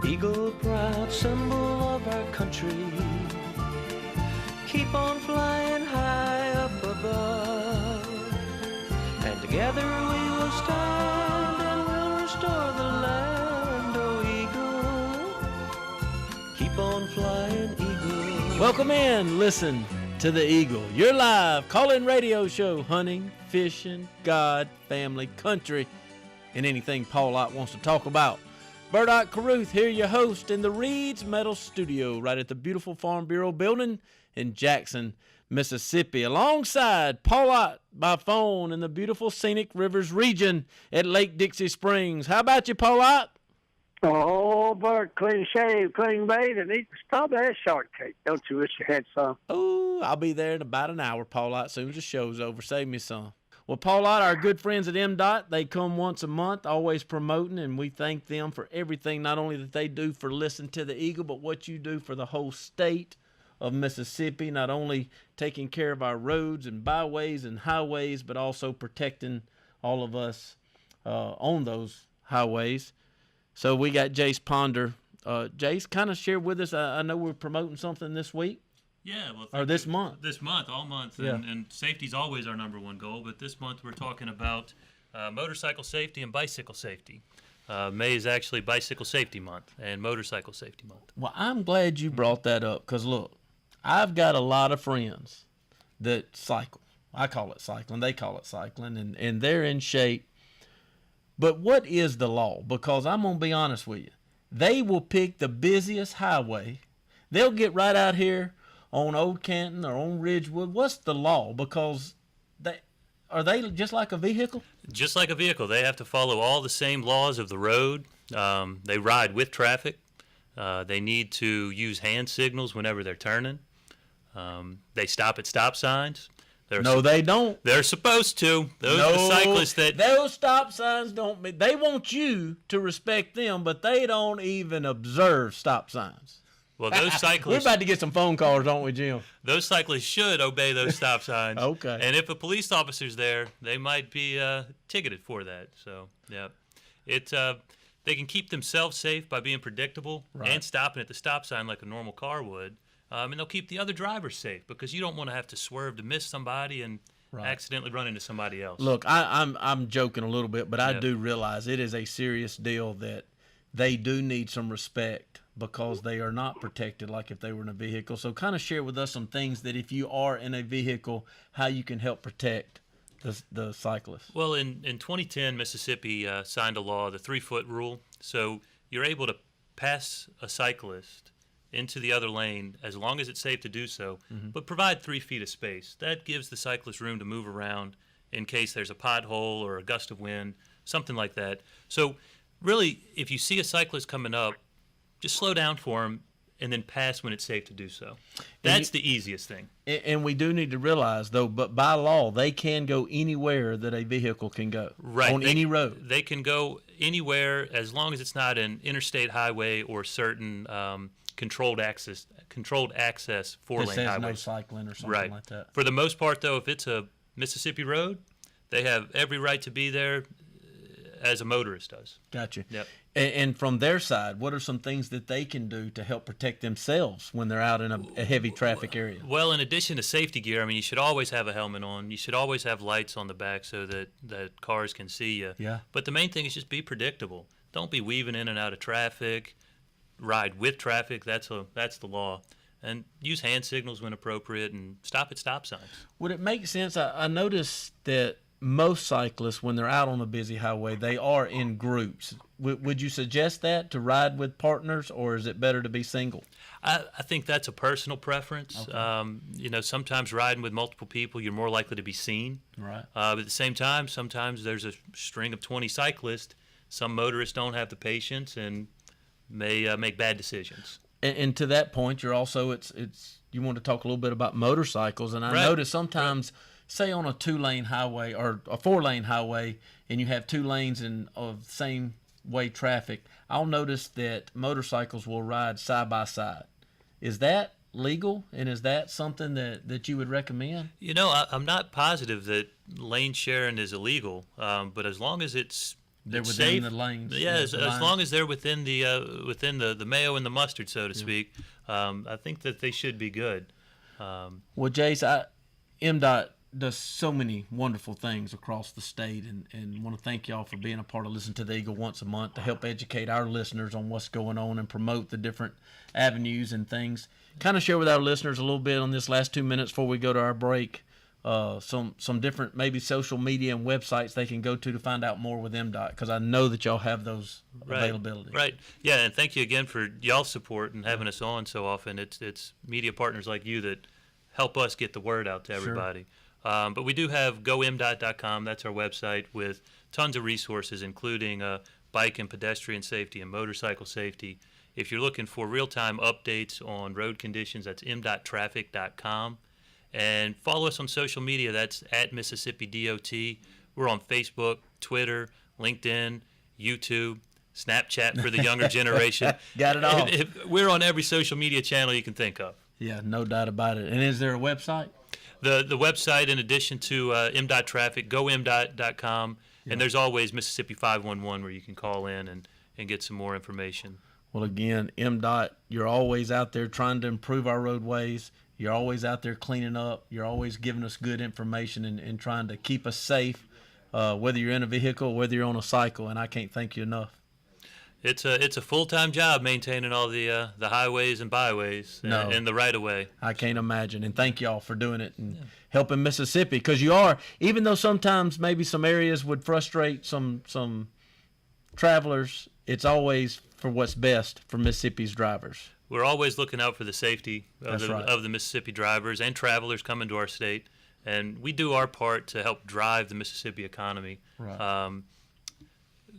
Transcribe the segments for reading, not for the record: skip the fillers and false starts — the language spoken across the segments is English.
Eagle, proud symbol of our country, keep on flying high up above, and together we will stand and we'll restore the land. Oh, Eagle, keep on flying, Eagle. Welcome in, listen to the Eagle, your live call-in radio show, hunting, fishing, God, family, country, and anything Paul Ott wants to talk about. Bert Ott Carruth here, your host, in the Reed's Metal Studio, right at the beautiful Farm Bureau building in Jackson, Mississippi, alongside Paul Ott by phone in the beautiful Scenic Rivers region at Lake Dixie Springs. How about you, Paul Ott? Oh, Bert, clean shave, clean bathe, and eat strawberry shortcake. Don't you wish you had some? Oh, I'll be there in about an hour, Paul Ott, as soon as the show's over. Save me some. Well, Paul Ott, our good friends at MDOT, they come once a month, always promoting, and we thank them for everything, not only that they do for Listen to the Eagle, but what you do for the whole state of Mississippi, not only taking care of our roads and byways and highways, but also protecting all of us on those highways. So we got Jace Ponder. Jace, kind of share with us, I know we're promoting something this week. Yeah, well, or this month. This month, all month, Yeah. and safety's always our number one goal. But this month, we're talking about motorcycle safety and bicycle safety. May is actually Bicycle Safety Month and Motorcycle Safety Month. Well, I'm glad you brought that up because, look, I've got a lot of friends that cycle. I call it cycling. They call it cycling, and they're in shape. But what is the law? Because I'm going to be honest with you. They will pick the busiest highway. They'll get right out here on Old Canton or on Ridgewood. What's the law? Because are they just like a vehicle? Just like a vehicle. They have to follow all the same laws of the road. They ride with traffic. They need to use hand signals whenever they're turning. They stop at stop signs. No, they don't. They're supposed to. Those are the cyclists that... Those stop signs don't... They want you to respect them, but they don't even observe stop signs. Well, those cyclists... We're about to get some phone calls, aren't we, Jim? Those cyclists should obey those stop signs. Okay. And if a police officer's there, they might be ticketed for that. So, yeah. They can keep themselves safe by being predictable and stopping at the stop sign like a normal car would. And they'll keep the other drivers safe because you don't want to have to swerve to miss somebody and accidentally run into somebody else. Look, I'm joking a little bit, but I do realize it is a serious deal that they do need some respect because they are not protected like if they were in a vehicle. So kind of share with us some things that if you are in a vehicle, how you can help protect the cyclists. Well, in 2010, Mississippi signed a law, the 3-foot rule. So you're able to pass a cyclist into the other lane as long as it's safe to do so, but provide 3 feet of space. That gives the cyclist room to move around in case there's a pothole or a gust of wind, something like that. So really, if you see a cyclist coming up, just slow down for him and then pass when it's safe to do so. That's the easiest thing. And we do need to realize, though, but by law, they can go anywhere that a vehicle can go. Right. On any road. They can go anywhere as long as it's not an interstate highway or certain controlled access 4-lane highways. highways. No cycling or something like that. For the most part, though, if it's a Mississippi road, they have every right to be there as a motorist does. Gotcha. Yep. And from their side, what are some things that they can do to help protect themselves when they're out in a heavy traffic area? Well, in addition to safety gear, I mean, you should always have a helmet on. You should always have lights on the back so that cars can see you. Yeah. But the main thing is just be predictable. Don't be weaving in and out of traffic. Ride with traffic. That's the law. And use hand signals when appropriate and stop at stop signs. Would it make sense? I noticed that most cyclists, when they're out on a busy highway, they are in groups. Would you suggest that, to ride with partners, or is it better to be single? I think that's a personal preference. Okay. Sometimes riding with multiple people, you're more likely to be seen. Right. But at the same time, sometimes there's a string of 20 cyclists. Some motorists don't have the patience and may make bad decisions. And to that point, you're also you want to talk a little bit about motorcycles, and I notice sometimes, say on a 2-lane highway or a 4-lane highway, and you have 2 lanes of same way traffic, I'll notice that motorcycles will ride side by side. Is that legal, and is that something that you would recommend? I'm not positive that lane sharing is illegal, but as long as it's They're it's within safe. the lanes. Yeah, as lines. long as they're within the mayo and the mustard, so to speak, I think that they should be good. Well, Jace, MDOT does so many wonderful things across the state, and want to thank y'all for being a part of Listen to the Eagle once a month to help educate our listeners on what's going on and promote the different avenues and things. Kind of share with our listeners a little bit on this last 2 minutes before we go to our break. Some different maybe social media and websites they can go to find out more with MDOT, because I know that y'all have those availability. Right. Yeah, and thank you again for y'all's support and having us on so often. It's media partners like you that help us get the word out to everybody. But we do have gomdot.com. That's our website with tons of resources, including bike and pedestrian safety and motorcycle safety. If you're looking for real-time updates on road conditions, that's mdottraffic.com. And follow us on social media. That's at Mississippi DOT. We're on Facebook, Twitter, LinkedIn, YouTube, Snapchat for the younger generation. Got it all. We're on every social media channel you can think of. Yeah, no doubt about it. And is there a website? The website, in addition to MDOT Traffic, gomdot.com, and there's always Mississippi 511 where you can call in and get some more information. Well, again, MDOT, you're always out there trying to improve our roadways. You're always out there cleaning up. You're always giving us good information and trying to keep us safe, whether you're in a vehicle or whether you're on a cycle, and I can't thank you enough. It's a full-time job maintaining all the highways and byways and the right-of-way. I can't imagine, and thank y'all for doing it and helping Mississippi, because you are, even though sometimes maybe some areas would frustrate some travelers, it's always for what's best for Mississippi's drivers. We're always looking out for the safety of That's the Mississippi drivers and travelers coming to our state, and we do our part to help drive the Mississippi economy. Right.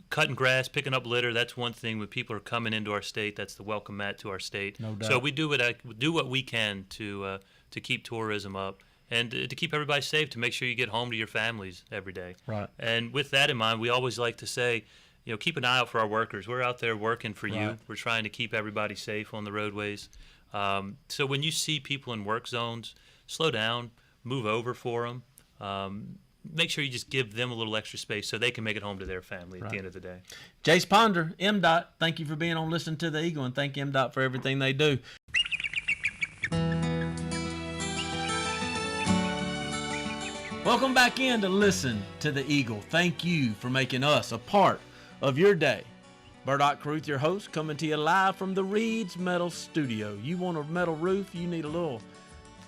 Cutting grass, picking up litter, that's one thing. When people are coming into our state, that's the welcome mat to our state. No doubt. So we do what we can to keep tourism up and to keep everybody safe, to make sure you get home to your families every day. Right. And with that in mind, we always like to say, keep an eye out for our workers. We're out there working for you. Right. We're trying to keep everybody safe on the roadways. So when you see people in work zones, slow down, move over for them. Make sure you just give them a little extra space so they can make it home to their family at the end of the day. Jace Ponder, MDOT, thank you for being on Listen to the Eagle, and thank MDOT for everything they do. Welcome back in to Listen to the Eagle. Thank you for making us a part of your day. Bert Ott Carruth, your host, coming to you live from the Reed's Metal Studio. You want a metal roof? You need a little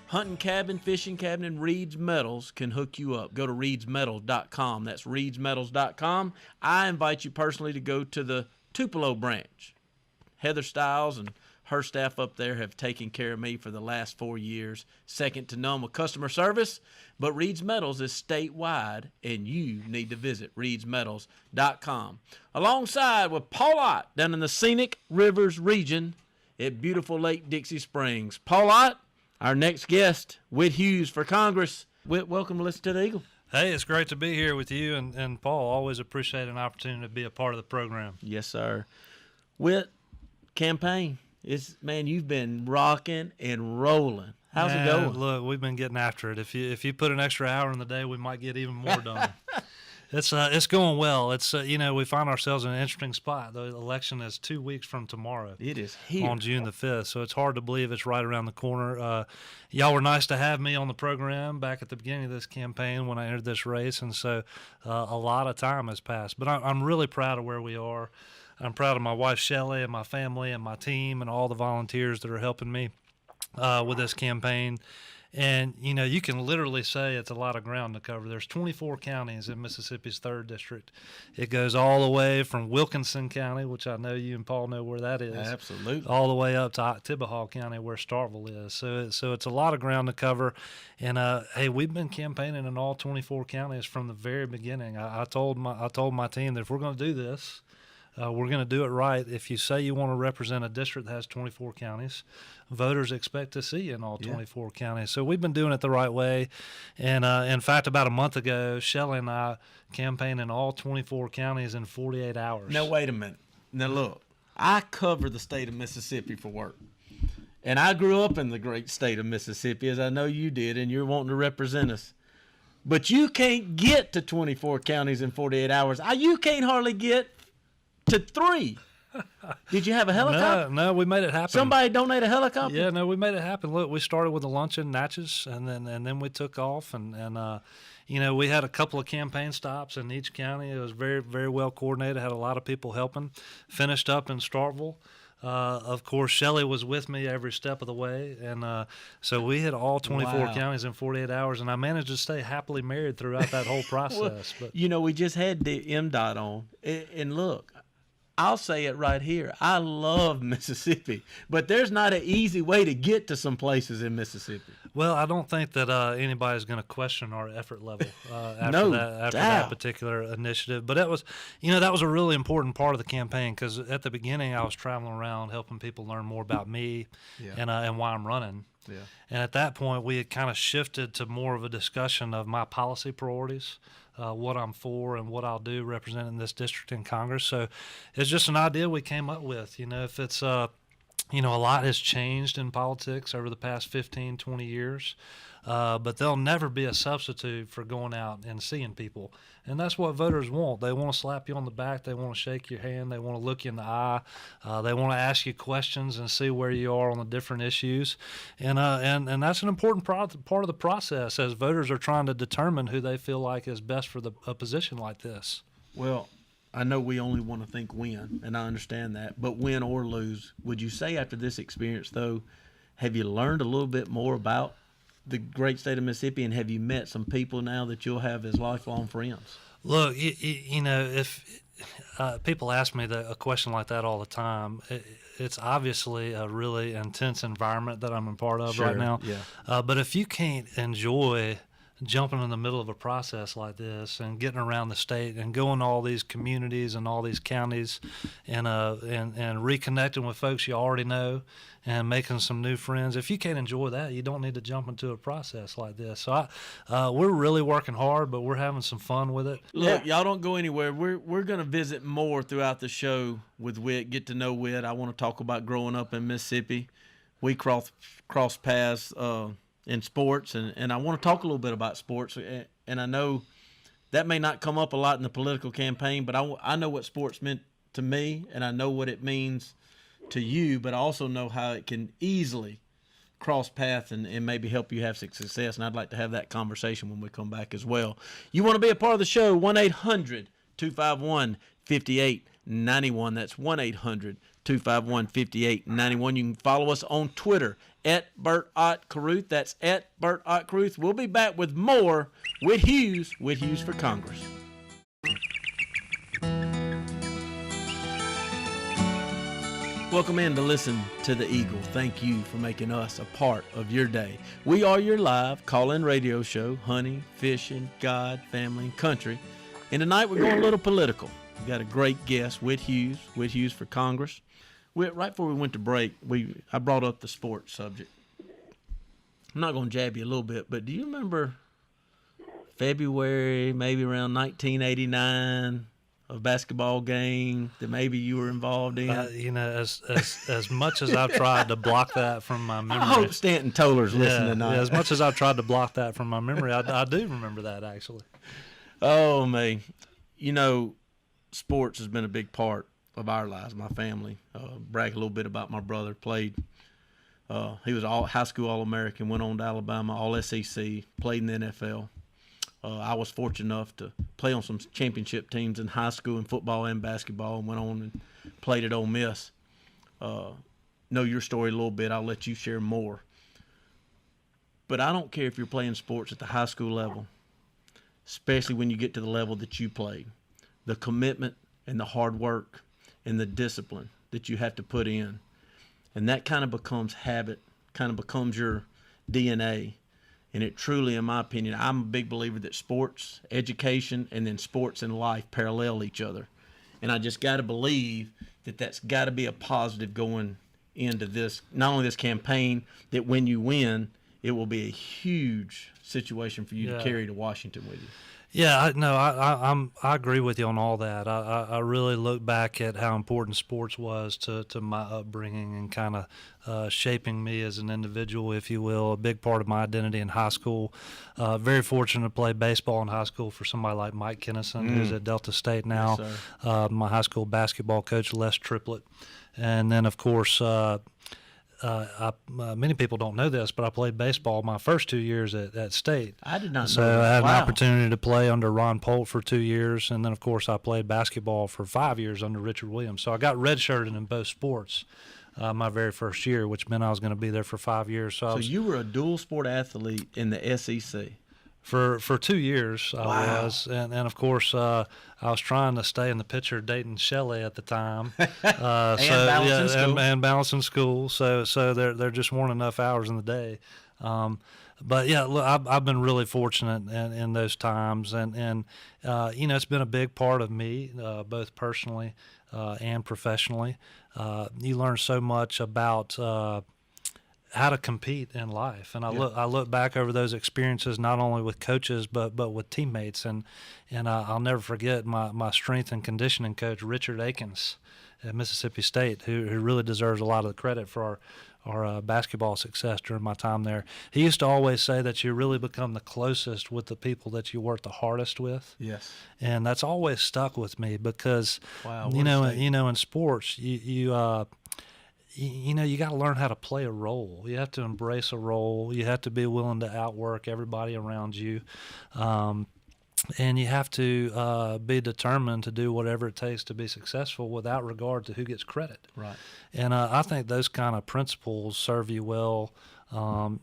hunting cabin, fishing cabin, and Reed's Metals can hook you up. Go to reedsmetals.com. That's reedsmetals.com. I invite you personally to go to the Tupelo branch. Heather Stiles and her staff up there have taken care of me for the last 4 years. Second to none with customer service. But Reed's Metals is statewide, and you need to visit reedsmetals.com. Alongside with Paul Ott down in the Scenic Rivers region at beautiful Lake Dixie Springs. Paul Ott, our next guest, Whit Hughes for Congress. Whit, welcome to Listen to the Eagle. Hey, it's great to be here with you and Paul. Always appreciate an opportunity to be a part of the program. Yes, sir. Whit, campaign. Man, you've been rocking and rolling. How's it going? Look, we've been getting after it. If you put an extra hour in the day, we might get even more done. It's going well. It's we find ourselves in an interesting spot. The election is 2 weeks from tomorrow. It is here on June the 5th, so it's hard to believe it's right around the corner. Y'all were nice to have me on the program back at the beginning of this campaign when I entered this race, and so a lot of time has passed. But I'm really proud of where we are. I'm proud of my wife Shelley and my family and my team and all the volunteers that are helping me with this campaign. And, you can literally say it's a lot of ground to cover. There's 24 counties in Mississippi's 3rd District. It goes all the way from Wilkinson County, which I know you and Paul know where that is. Absolutely. All the way up to Tibbahall County where Starkville is. So it's a lot of ground to cover. And, hey, we've been campaigning in all 24 counties from the very beginning. I told my team that if we're going to do this, we're going to do it right. If you say you want to represent a district that has 24 counties, voters expect to see you in all 24 counties. So we've been doing it the right way. And in fact, about a month ago, Shelley and I campaigned in all 24 counties in 48 hours. Now, wait a minute. Now, look, I cover the state of Mississippi for work. And I grew up in the great state of Mississippi, as I know you did, and you're wanting to represent us. but you can't get to 24 counties in 48 hours. You can't hardly get to 3. Did you have a helicopter? No, we made it happen. Somebody donate a helicopter? Yeah, no, we made it happen. Look, we started with a lunch in Natchez, and then we took off, and we had a couple of campaign stops in each county. It was very, very well coordinated. Had a lot of people helping. Finished up in Starkville. Of course, Shelley was with me every step of the way, and so we hit all 24 counties in 48 hours, and I managed to stay happily married throughout that whole process. Well, but we just had the MDOT on, and look, I'll say it right here. I love Mississippi, but there's not an easy way to get to some places in Mississippi. Well, I don't think that anybody's going to question our effort level No after doubt. that particular initiative. But that was a really important part of the campaign, because at the beginning I was traveling around helping people learn more about me and why I'm running. Yeah. And at that point, we had kind of shifted to more of a discussion of my policy priorities, what I'm for and what I'll do representing this district in Congress. So it's just an idea we came up with. If it's a lot has changed in politics over the past 15, 20 years, but there'll never be a substitute for going out and seeing people. And that's what voters want. They want to slap you on the back. They want to shake your hand. They want to look you in the eye. They want to ask you questions and see where you are on the different issues. And that's an important part of the process, as voters are trying to determine who they feel like is best for a position like this. Well, I know we only want to think win, and I understand that, but win or lose, would you say after this experience, though, have you learned a little bit more about the great state of Mississippi, and have you met some people now that you'll have as lifelong friends? Look, if people ask me a question like that all the time, it's obviously a really intense environment that I'm a part of right now. Yeah. But if you can't enjoy jumping in the middle of a process like this and getting around the state and going to all these communities and all these counties and reconnecting with folks you already know and making some new friends, if you can't enjoy that, you don't need to jump into a process like this. So we're really working hard, but we're having some fun with it. Look, y'all don't go anywhere. We're going to visit more throughout the show with Whit, get to know Whit. I want to talk about growing up in Mississippi. We cross paths in sports, and I want to talk a little bit about sports, and I know that may not come up a lot in the political campaign, but I know what sports meant to me, and I know what it means to you, but I also know how it can easily cross paths and maybe help you have success, and I'd like to have that conversation when we come back as well. You want to be a part of the show, 1-800-251-5891. That's 1-800-251-5891. You can follow us on Twitter at Bert Ott Carruth. That's at Bert Ott Carruth. We'll be back with more Whit Hughes for Congress. Welcome in to listen to the Eagle. Thank you for making us a part of your day. We are your live call-in radio show, hunting, fishing, God, family, and country. And tonight we're going a little political. We've got a great guest, Whit Hughes for Congress. Whit, right before we went to break, I brought up the sports subject. I'm not going to jab you a little bit, but do you remember February, maybe around 1989, a basketball game that maybe you were involved in? As much as I've tried to block that from my memory. I hope Stanton Toller's listening tonight. Yeah, as much as I've tried to block that from my memory, I do remember that, actually. Oh, man. Sports has been a big part of our lives, my family. Brag a little bit about my brother. Played. He was high school All-American, went on to Alabama, All-SEC, played in the NFL. I was fortunate enough to play on some championship teams in high school in football and basketball, and went on and played at Ole Miss. Know your story a little bit. I'll let you share more. But I don't care if you're playing sports at the high school level, especially when you get to the level that you played. The commitment and the hard work and the discipline that you have to put in. And that kind of becomes habit, kind of becomes your DNA. And it truly, in my opinion, I'm a big believer that sports, education, and then sports and life parallel each other. And I just got to believe that that's got to be a positive going into this, not only this campaign, that when you win, it will be a huge situation for you to carry to Washington with you. Yeah, I agree with you on all that. I really look back at how important sports was to my upbringing and kind of shaping me as an individual, if you will. A big part of my identity in high school. Very fortunate to play baseball in high school for somebody like Mike Kennison, who's at Delta State now. Yes, my high school basketball coach, Les Triplett. And then, of course, many people don't know this, but I played baseball my first 2 years at State. I did not know So that. I had Wow. an opportunity to play under Ron Polt for 2 years, and then, of course, I played basketball for 5 years under Richard Williams. So I got redshirted in both sports my very first year, which meant I was going to be there for 5 years. So you were a dual sport athlete in the SEC. For 2 years I Wow. was, and of course I was trying to stay in the picture dating Shelley at the time, balancing school. and balancing school. So there just weren't enough hours in the day. But yeah, look, I've been really fortunate in those times, and it's been a big part of me, both personally and professionally. You learn so much about how to compete in life, and I look back over those experiences not only with coaches but with teammates, and I'll never forget my strength and conditioning coach Richard Akins at Mississippi State, who really deserves a lot of the credit for our basketball success during my time there. He used to always say that you really become the closest with the people that you work the hardest with. Yes. And that's always stuck with me because Wow, in sports you got to learn how to play a role. You have to embrace a role. You have to be willing to outwork everybody around you. And you have to be determined to do whatever it takes to be successful without regard to who gets credit. Right. And I think those kind of principles serve you well, no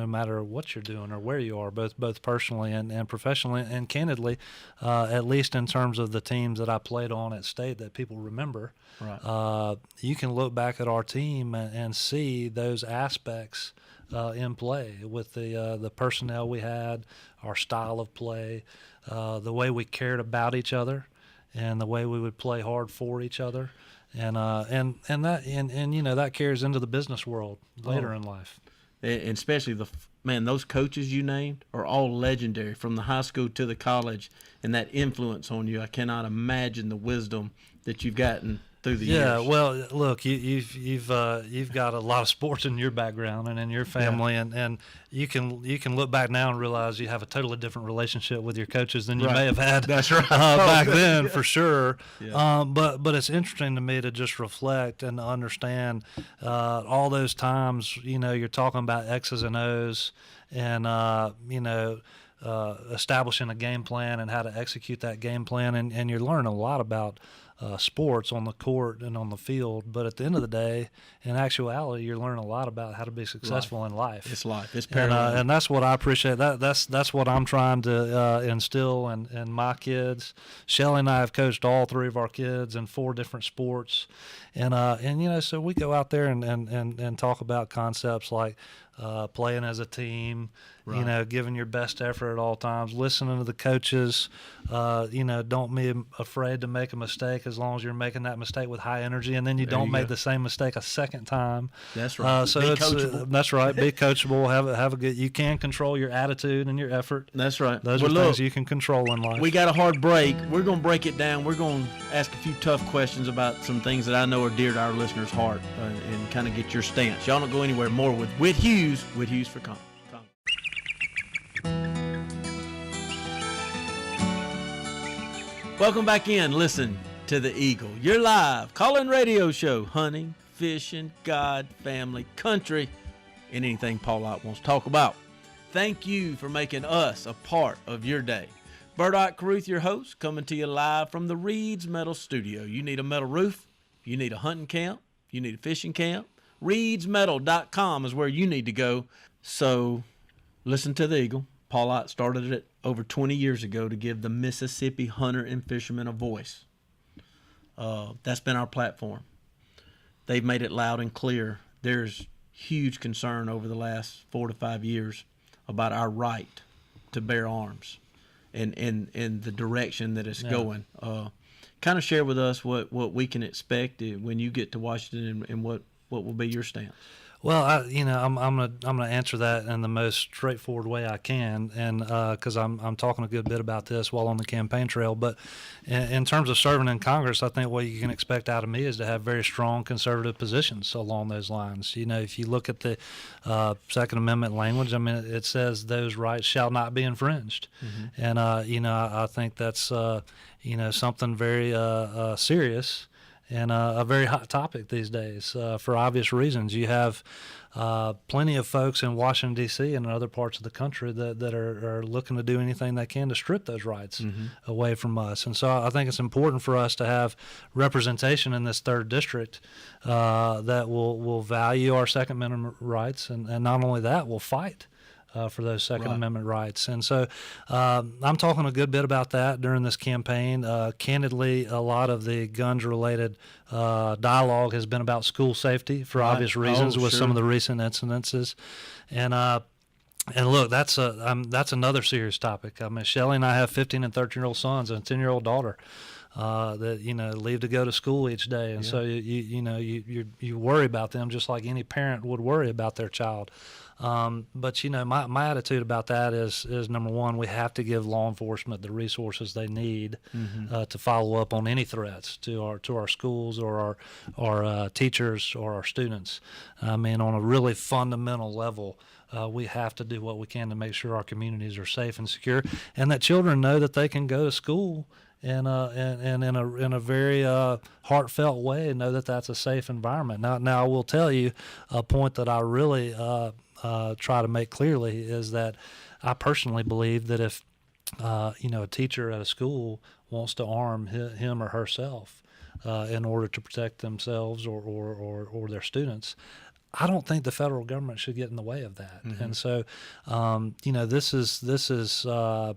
matter what you're doing or where you are, both personally and professionally. And candidly, at least in terms of the teams that I played on at State that people remember, Right. you can look back at our team and see those aspects in play with the personnel we had, our style of play, the way we cared about each other, and the way we would play hard for each other, and that carries into the business world later in life. And especially those coaches you named are all legendary from the high school to the college, and that influence on you. I cannot imagine the wisdom that you've gotten through the years. Yeah, well, look, you've got a lot of sports in your background and in your family, and you can look back now and realize you have a totally different relationship with your coaches than you may have had. That's right. Back then, for sure. Yeah. But it's interesting to me to just reflect and to understand all those times. You're talking about X's and O's, and establishing a game plan and how to execute that game plan, and you're learning a lot about sports on the court and on the field. But at the end of the day, in actuality, you're learning a lot about how to be successful in life. It's life. It's parallel. And that's what I appreciate. That's what I'm trying to instill in my kids. Shelley and I have coached all 3 of our kids in 4 different sports, and so we go out there and talk about concepts like playing as a team, Right. giving your best effort at all times, listening to the coaches, don't be afraid to make a mistake as long as you're making that mistake with high energy, and then you There don't you make go. the same mistake a second time. That's right. So Be it's coachable. that's right. Be coachable. Have a good. You can control your attitude and your effort. That's right. Those Well, are look, things you can control in life. we got a hard break. We're going to break it down. We're going to ask a few tough questions about some things that I know are dear to our listeners' heart, and kind of get your stance. Y'all don't go anywhere. More with Whit Hughes. Whit Hughes for Congress. Welcome back in. Listen to the Eagle, your live call-in radio show, hunting, fishing, God, family, country, and anything Paul Ott wants to talk about. Thank you for making us a part of your day. Bert Ott Carruth, your host, coming to you live from the Reed's Metal Studio. You need a metal roof, you need a hunting camp, you need a fishing camp, reedsmetal.com is where you need to go. So listen to the Eagle. Paul Ott started it over 20 years ago to give the Mississippi hunter and fisherman a voice. That's been our platform. They've made it loud and clear. There's huge concern over the last 4 to 5 years about our right to bear arms and the direction that it's going. Kind of share with us what we can expect when you get to Washington, and what will be your stance. Well, I'm gonna answer that in the most straightforward way I can, and because I'm talking a good bit about this while on the campaign trail. But in terms of serving in Congress, I think what you can expect out of me is to have very strong conservative positions along those lines. If you look at the Second Amendment language, I mean, it says those rights shall not be infringed, and I think that's something very serious. And a very hot topic these days for obvious reasons. You have plenty of folks in Washington, D.C. and in other parts of the country that are looking to do anything they can to strip those rights away from us. And so I think it's important for us to have representation in this 3rd District that will value our Second Amendment rights, and not only that, will fight for those Second Amendment rights. And so I'm talking a good bit about that during this campaign. Candidly, a lot of the guns-related dialogue has been about school safety for obvious reasons with some of the recent incidences. And look, that's another serious topic. I mean, Shelley and I have 15 and 13-year-old sons and a 10-year-old daughter that leave to go to school each day, and so you worry about them just like any parent would worry about their child. But my attitude about that is number one, we have to give law enforcement the resources they need to follow up on any threats to our schools or our teachers or our students. I mean, on a really fundamental level, we have to do what we can to make sure our communities are safe and secure, and that children know that they can go to school and in a very heartfelt way know that that's a safe environment. Now I will tell you a point that I really try to make clearly is that I personally believe that if a teacher at a school wants to arm him or herself in order to protect themselves or their students, I don't think the federal government should get in the way of that. And so this is a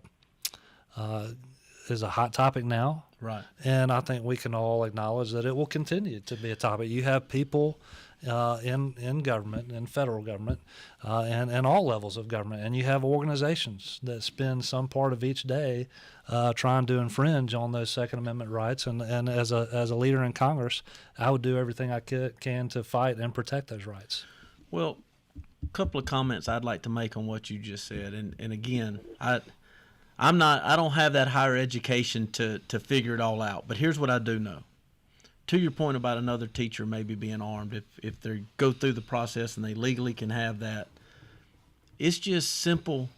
hot topic now, right? And I think we can all acknowledge that it will continue to be a topic. You have people in government, in federal government, and all levels of government, and you have organizations that spend some part of each day trying to infringe on those Second Amendment rights. And as a leader in Congress, I would do everything I can to fight and protect those rights. Well, a couple of comments I'd like to make on what you just said, and again, I don't have that higher education to figure it all out, but here's what I do know. To your point about another teacher maybe being armed, if they go through the process and they legally can have that, it's just simple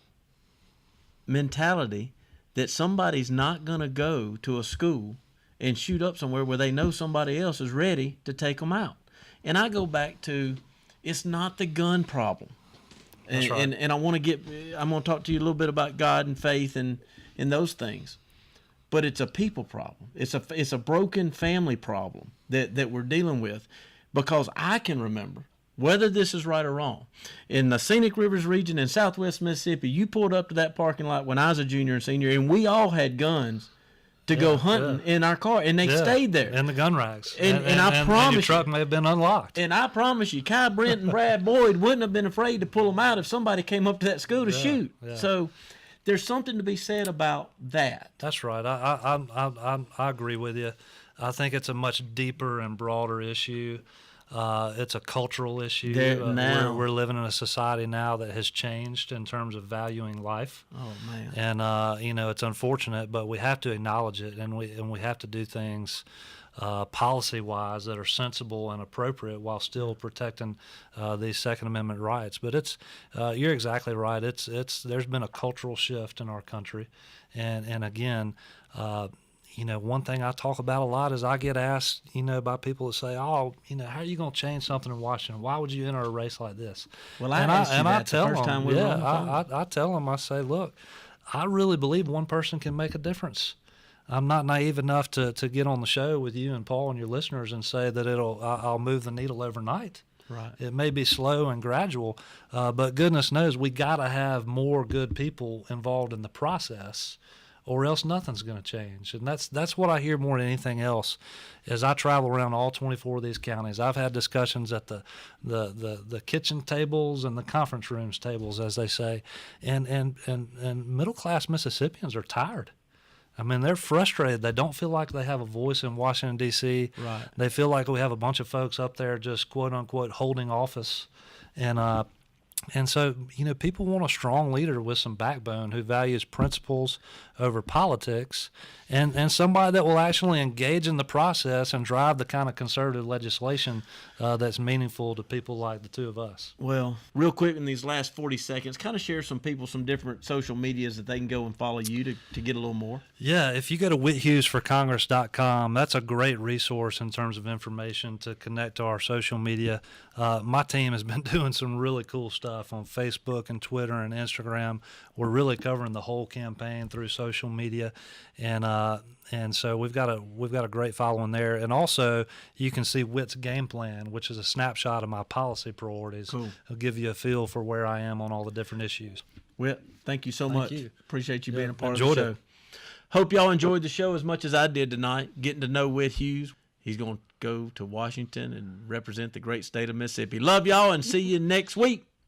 mentality that somebody's not going to go to a school and shoot up somewhere where they know somebody else is ready to take them out. And I go back to, it's not the gun problem. And, right. and I'm going to talk to you a little bit about God and faith and those things. But it's a people problem. It's a broken family problem that we're dealing with, because I can remember, whether this is right or wrong, in the Scenic Rivers region in southwest Mississippi, you pulled up to that parking lot when I was a junior and senior, and we all had guns to go hunting in our car, and they stayed there. And the gun racks. And I promise and your truck may have been unlocked. And I promise you, Kai Brent and Brad Boyd wouldn't have been afraid to pull them out if somebody came up to that school to shoot. Yeah. So there's something to be said about that. That's right. I agree with you. I think it's a much deeper and broader issue. It's a cultural issue. We're living in a society now that has changed in terms of valuing life. Oh man! And it's unfortunate, but we have to acknowledge it, and we have to do things policy-wise that are sensible and appropriate while still protecting these Second Amendment rights. But you're exactly right. There's been a cultural shift in our country, and again. One thing I talk about a lot is I get asked, by people that say, how are you going to change something in Washington? Why would you enter a race like this? Well, I tell them, I tell them, I say, look, I really believe one person can make a difference. I'm not naive enough to get on the show with you and Paul and your listeners and say that I'll move the needle overnight. Right. It may be slow and gradual, but goodness knows we got to have more good people involved in the process, or else nothing's going to change. And that's what I hear more than anything else. As I travel around all 24 of these counties, I've had discussions at the kitchen tables and the conference rooms tables, as they say, and middle class Mississippians are tired. I mean, they're frustrated. They don't feel like they have a voice in Washington, D.C. Right. They feel like we have a bunch of folks up there just quote unquote holding office. And so, people want a strong leader with some backbone who values principles over politics, and somebody that will actually engage in the process and drive the kind of conservative legislation that's meaningful to people like the two of us. Well, real quick in these last 40 seconds, kind of share some different social medias that they can go and follow you to get a little more. Yeah, if you go to whithughesforcongress.com, that's a great resource in terms of information to connect to our social media. My team has been doing some really cool stuff on Facebook and Twitter and Instagram. We're really covering the whole campaign through social media, and so we've got a great following there. And also, you can see Whit's game plan, which is a snapshot of my policy priorities. Cool. It'll give you a feel for where I am on all the different issues. Whit, thank you so Thank much. you. Appreciate you being a part of enjoyed the show. it. Hope y'all enjoyed the show as much as I did tonight, getting to know Whit Hughes. He's going to go to Washington and represent the great state of Mississippi. Love y'all and see you next week.